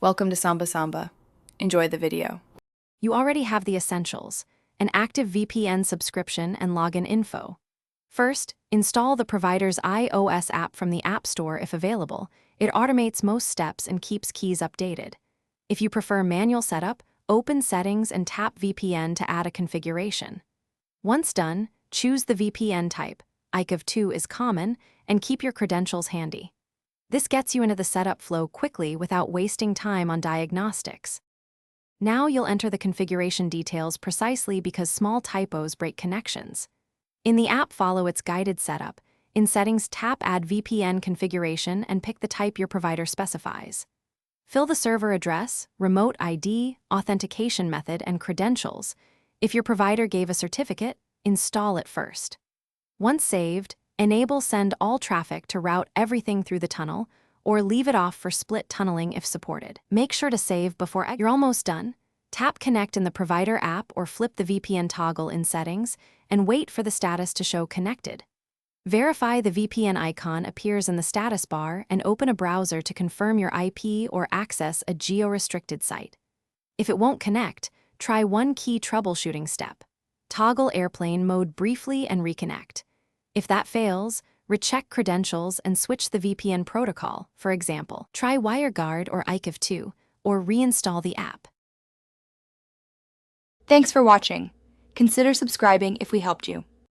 Welcome to Samba Samba. Enjoy the video. You already have the essentials: an active VPN subscription and login info. First, install the provider's iOS app from the App Store if available. It automates most steps and keeps keys updated. If you prefer manual setup, open Settings and tap VPN to add a configuration. Once done, choose the VPN type. ICAV2 is common, and keep your credentials handy. This gets you into the setup flow quickly without wasting time on diagnostics. Now you'll enter the configuration details precisely because small typos break connections. In the app, follow its guided setup. In Settings, tap Add VPN Configuration and pick the type your provider specifies. Fill the server address, remote ID, authentication method, and credentials. If your provider gave a certificate, install it first. Once saved, enable Send All Traffic to route everything through the tunnel, or leave it off for split tunneling if supported. Make sure to save before you're almost done. Tap Connect in the provider app or flip the VPN toggle in Settings and wait for the status to show connected. Verify the VPN icon appears in the status bar and open a browser to confirm your IP or access a geo-restricted site. If it won't connect, try one key troubleshooting step. Toggle airplane mode briefly and reconnect. If that fails, recheck credentials and switch the VPN protocol. For example, try WireGuard or ICAV2, or reinstall the app. Thanks for watching. Consider subscribing if we helped you.